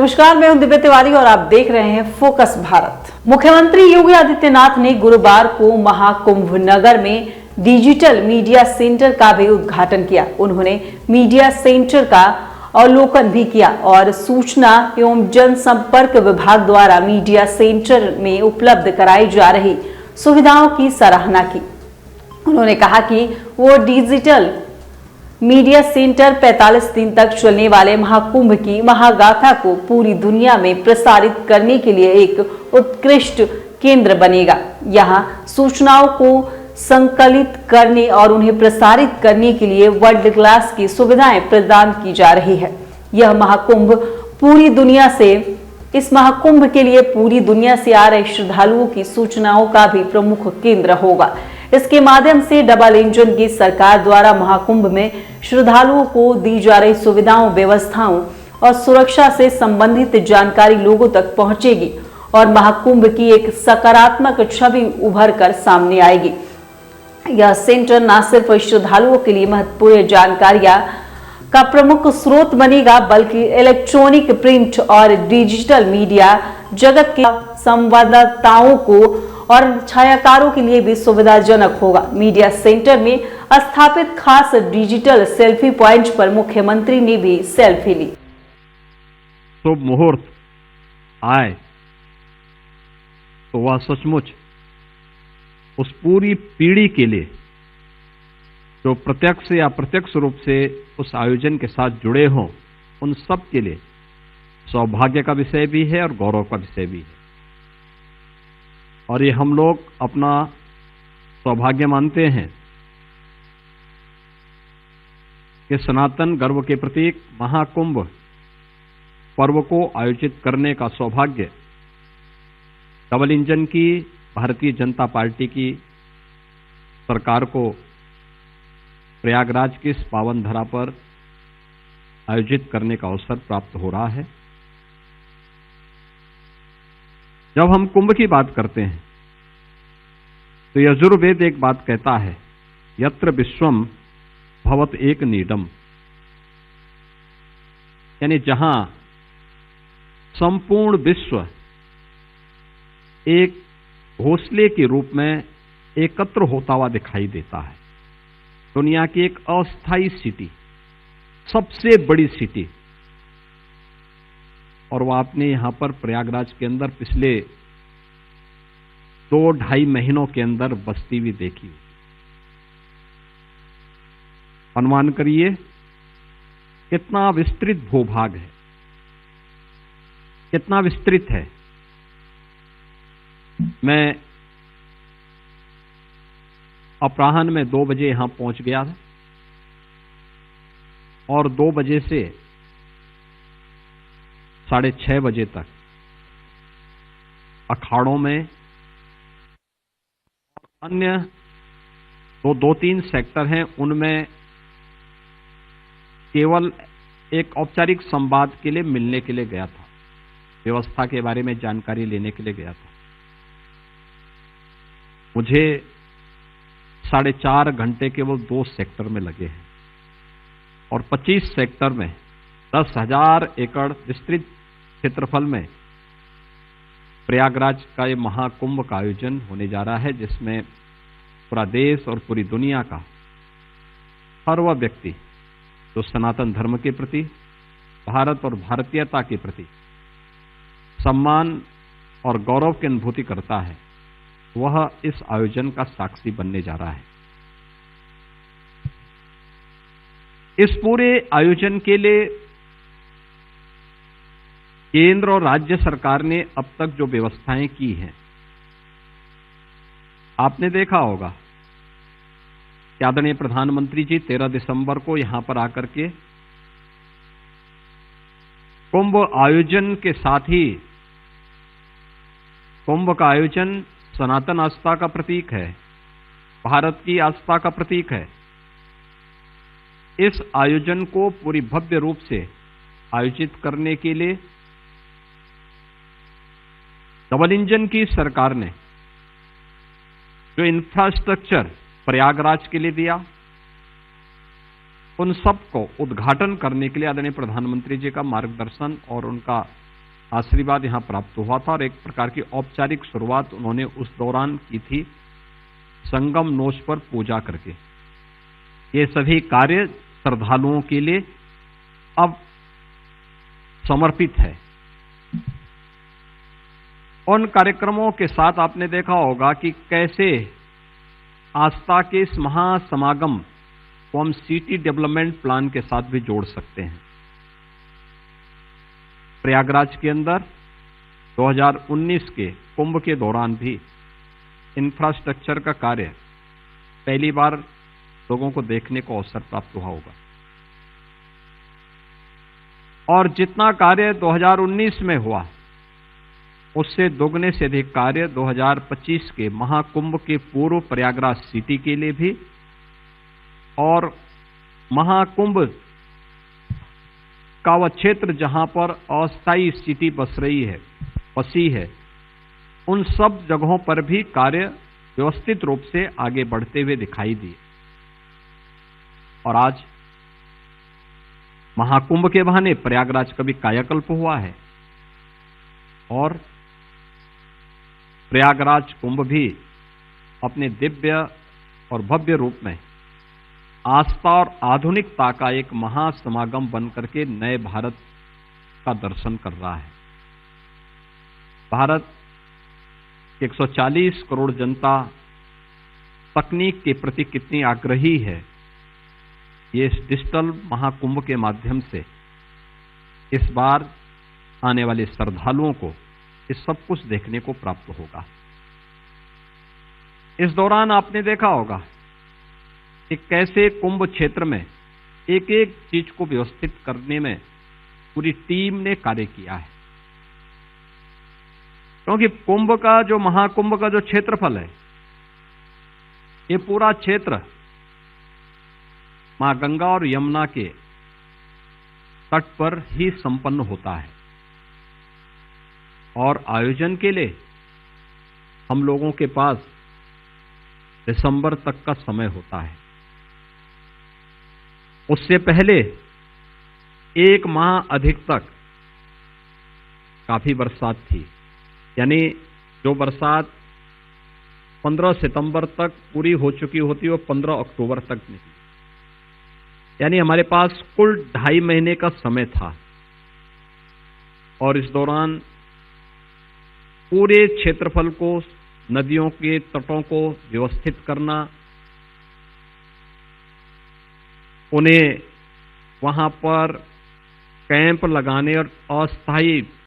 नमस्कार, मैं हूं दिव्या तिवारी और आप देख रहे हैं फोकस भारत। मुख्यमंत्री योगी आदित्यनाथ ने गुरुवार को महाकुंभ नगर में डिजिटल मीडिया सेंटर का भी उद्घाटन किया। उन्होंने मीडिया सेंटर का अवलोकन भी किया और सूचना एवं जनसंपर्क विभाग द्वारा मीडिया सेंटर में उपलब्ध कराई जा रही सुविधाओं की सराहना की। उन्होंने कहा कि वो डिजिटल मीडिया सेंटर 45 दिन तक चलने वाले महाकुंभ की महागाथा को पूरी दुनिया में प्रसारित करने के लिए एक उत्कृष्ट केंद्र बनेगा। यहाँ सूचनाओं को संकलित करने और उन्हें प्रसारित करने के लिए वर्ल्ड क्लास की सुविधाएं प्रदान की जा रही है। यह महाकुंभ इस महाकुंभ के लिए पूरी दुनिया से आ रहे श्रद्धालुओं की सूचनाओं का भी प्रमुख केंद्र होगा। इसके माध्यम से डबल इंजन की सरकार द्वारा महाकुंभ में श्रद्धालुओं को दी जा रही सुविधाओं, व्यवस्थाओं और सुरक्षा से संबंधित जानकारी लोगों तक पहुंचेगी और महाकुंभ की एक सकारात्मक छवि उभर कर सामने आएगी। यह सेंटर न सिर्फ श्रद्धालुओं के लिए महत्वपूर्ण जानकारियां का प्रमुख स्रोत बनेगा, बल्कि इलेक्ट्रॉनिक, प्रिंट और डिजिटल मीडिया जगत के संवाददाताओं को और छायाकारों के लिए भी सुविधाजनक होगा। मीडिया सेंटर में स्थापित खास डिजिटल सेल्फी पॉइंट पर मुख्यमंत्री ने भी सेल्फी ली। शुभ मुहूर्त आए तो वह सचमुच उस पूरी पीढ़ी के लिए जो प्रत्यक्ष या अप्रत्यक्ष रूप से उस आयोजन के साथ जुड़े हों, उन सब के लिए सौभाग्य का विषय भी है और गौरव का विषय भी है। और ये हम लोग अपना सौभाग्य मानते हैं कि सनातन गर्व के प्रतीक महाकुंभ पर्व को आयोजित करने का सौभाग्य डबल इंजन की भारतीय जनता पार्टी की सरकार को प्रयागराज की इस पावन धरा पर आयोजित करने का अवसर प्राप्त हो रहा है। जब हम कुंभ की बात करते हैं तो यजुर्वेद एक बात कहता है, यत्र विश्वम भवत एक नीडम, यानी जहां संपूर्ण विश्व एक घोंसले के रूप में एकत्र होता हुआ दिखाई देता है। दुनिया की एक अस्थायी सिटी, सबसे बड़ी सिटी, और वो आपने यहां पर प्रयागराज के अंदर पिछले 2-2.5 महीनों के अंदर बसती हुई देखी। अनुमान करिए कितना विस्तृत भूभाग है, कितना विस्तृत है। मैं अपराह्न में 2 बजे यहां पहुंच गया था और 2 बजे से 6:30 बजे तक अखाड़ों में अन्य 2-3 सेक्टर हैं, उनमें केवल एक औपचारिक संवाद के लिए मिलने के लिए गया था, व्यवस्था के बारे में जानकारी लेने के लिए गया था। मुझे 4.5 घंटे केवल 2 सेक्टर में लगे हैं और 25 सेक्टर में 10,000 एकड़ विस्तृत क्षेत्रफल में प्रयागराज का ये महाकुंभ का आयोजन होने जा रहा है, जिसमें पूरा देश और पूरी दुनिया का हर वह व्यक्ति जो सनातन धर्म के प्रति, भारत और भारतीयता के प्रति सम्मान और गौरव की अनुभूति करता है, वह इस आयोजन का साक्षी बनने जा रहा है। इस पूरे आयोजन के लिए केंद्र और राज्य सरकार ने अब तक जो व्यवस्थाएं की हैं, आपने देखा होगा कि आदरणीय प्रधानमंत्री जी 13 दिसंबर को यहां पर आकर के कुंभ आयोजन के साथ ही, कुंभ का आयोजन सनातन आस्था का प्रतीक है, भारत की आस्था का प्रतीक है। इस आयोजन को पूरी भव्य रूप से आयोजित करने के लिए डबल इंजन की सरकार ने जो इंफ्रास्ट्रक्चर प्रयागराज के लिए दिया, उन सब को उद्घाटन करने के लिए आदरणीय प्रधानमंत्री जी का मार्गदर्शन और उनका आशीर्वाद यहाँ प्राप्त हुआ था और एक प्रकार की औपचारिक शुरुआत उन्होंने उस दौरान की थी, संगम नोच पर पूजा करके। ये सभी कार्य श्रद्धालुओं के लिए अब समर्पित है। उन कार्यक्रमों के साथ आपने देखा होगा कि कैसे आस्था के इस महासमागम को हम सिटी डेवलपमेंट प्लान के साथ भी जोड़ सकते हैं। प्रयागराज के अंदर 2019 के कुंभ के दौरान भी इंफ्रास्ट्रक्चर का कार्य पहली बार लोगों को देखने को अवसर प्राप्त हुआ होगा, और जितना कार्य 2019 में हुआ उससे दोगुने से अधिक कार्य 2025 के महाकुंभ के पूर्व प्रयागराज सिटी के लिए भी, और महाकुंभ का वह क्षेत्र जहां पर अस्थायी सिटी बसी है, उन सब जगहों पर भी कार्य व्यवस्थित रूप से आगे बढ़ते हुए दिखाई दिए। और आज महाकुंभ के बहाने प्रयागराज का भी कायाकल्प हुआ है और प्रयागराज कुंभ भी अपने दिव्य और भव्य रूप में आस्था और आधुनिकता का एक महासमागम बनकर के नए भारत का दर्शन कर रहा है। भारत 140 करोड़ जनता तकनीक के प्रति कितनी आग्रही है, ये इस डिजिटल महाकुंभ के माध्यम से इस बार आने वाले श्रद्धालुओं को इस सब कुछ देखने को प्राप्त होगा। इस दौरान आपने देखा होगा कि कैसे कुंभ क्षेत्र में एक एक चीज को व्यवस्थित करने में पूरी टीम ने कार्य किया है, क्योंकि महाकुंभ का जो क्षेत्रफल है, ये पूरा क्षेत्र मां गंगा और यमुना के तट पर ही संपन्न होता है, और आयोजन के लिए हम लोगों के पास दिसंबर तक का समय होता है। उससे पहले एक माह अधिक तक काफी बरसात थी, यानी जो बरसात 15 सितंबर तक पूरी हो चुकी होती वो 15 अक्टूबर तक नहीं, यानी हमारे पास कुल 2.5 महीने का समय था। और इस दौरान पूरे क्षेत्रफल को, नदियों के तटों को व्यवस्थित करना, उन्हें वहां पर कैंप लगाने और अस्थायी